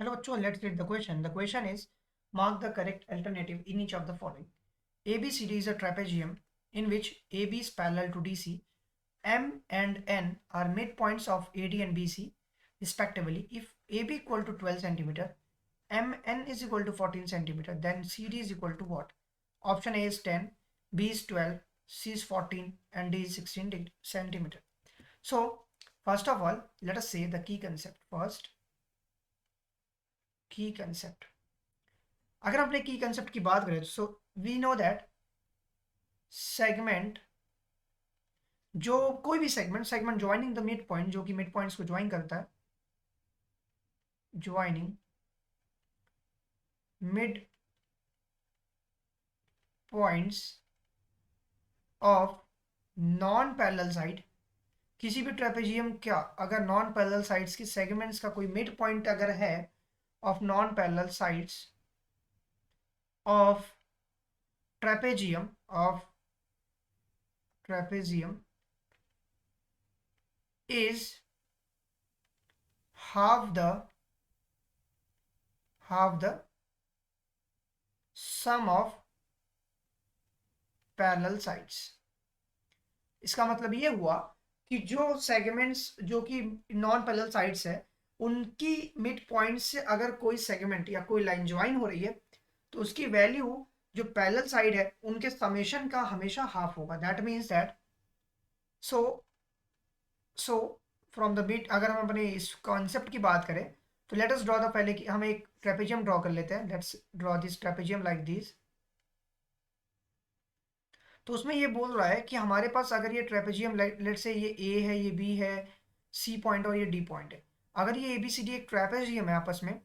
Hello, bachcho, let's read the question. The question is, mark the correct alternative in each of the following. ABCD is a trapezium in which AB is parallel to DC. M and N are midpoints of AD and BC respectively. If AB equal to 12 centimeter, MN is equal to 14 centimeter, then CD is equal to what? Option A is 10, B is 12, C is 14, and D is 16 centimeter. So, first of all, let us say the key concept first. Key concept, अगर हम अपने key concept की बात करें so we know that segment, जो कोई भी segment joining the mid point, जो कि मिड पॉइंट्स को ज्वाइन करता है, joining mid points of non parallel side, किसी भी ट्रेपेजियम क्या अगर नॉन पैरेलल साइड्स की सेगमेंट्स का कोई मिड पॉइंट अगर है of non parallel sides of trapezium is half the sum of parallel sides. इसका मतलब ये हुआ कि जो सेगमेंट्स जो कि नॉन पैरेलल साइड्स है उनकी मिड पॉइंट से अगर कोई सेगमेंट या कोई लाइन ज्वाइन हो रही है तो उसकी वैल्यू जो पैरेलल साइड है उनके समेशन का हमेशा हाफ होगा. That means that so from the mid, अगर हम अपने इस कॉन्सेप्ट की बात करें तो लेट अस ड्रॉ द, पहले कि हम एक ट्रेपेजियम ड्रॉ कर लेते हैं. Let's draw this trapezium like this. तो उसमें ये बोल रहा है कि हमारे पास अगर ये ट्रेपेजियम लेट से ये ए है, ये बी है, सी पॉइंट और ये डी पॉइंट है, अगर ये ए बी सी डी एक ट्रेपेजियम है आपस में,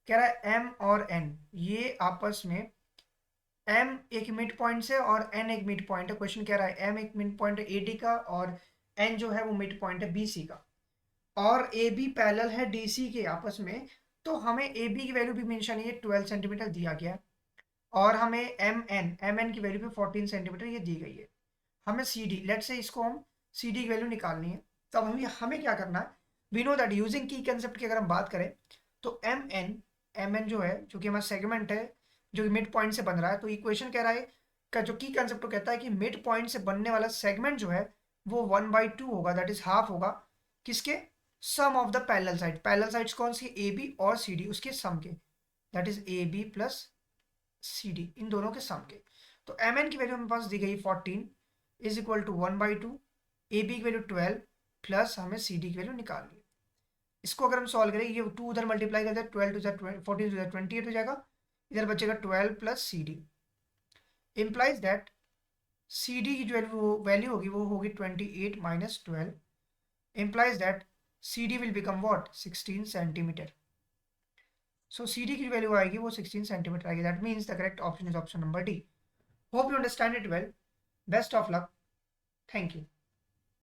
कह रहा है एम और एन ये आपस में, एम एक मिड पॉइंट से और एन एक मिड पॉइंट है. क्वेश्चन कह रहा है एम एक मिड पॉइंट है ए डी का और एन जो है वो मिड पॉइंट है बी सी का, और ए बी पैरेलल है डी सी के आपस में. तो हमें ए बी की वैल्यू भी मेंशन है, 12 सेंटीमीटर दिया गया है, और हमें एम एन की वैल्यू भी 14 सेंटीमीटर ये दी गई है. हमें सी डी, लेट से इसको हम सी डी की वैल्यू निकालनी है. तब हमें क्या करना है, वी नो दैट यूजिंग की कंसेप्ट की अगर हम बात करें तो एम एन जो है, जो कि हमारा सेगमेंट है जो कि मिड पॉइंट से बन रहा है, तो इक्वेशन कह रहा है का जो की कंसेप्ट कहता है कि मिड पॉइंट से बनने वाला सेगमेंट जो है वो 1/2 होगा, दैट इज हाफ होगा किसके, sum of the parallel side. Parallel sides कौन सी, ए बी और सी डी, उसके सम के, that is A B plus C D, इन दोनों के सम के. तो एम एन की वैल्यू हमारे पास दी गई 14 is equal to 1/2, A B की वैल्यू 12 प्लस हमें सी डी की वैल्यू निकालनी है. इसको अगर हम सॉल्व करें, ये 2 उधर मल्टीप्लाई करते हैं, 12 टू 14 टू 28 हो जाएगा, इधर बचेगा 12 plus C D, implies that C D की जो वैल्यू होगी वो होगी 28 minus 12, implies that C D will become what 16 centimetre. So C D की वैल्यू आएगी वो 16 सेंटीमीटर आएगी. That means the correct option is option number D. Hope you understand it well. Best of luck. Thank you.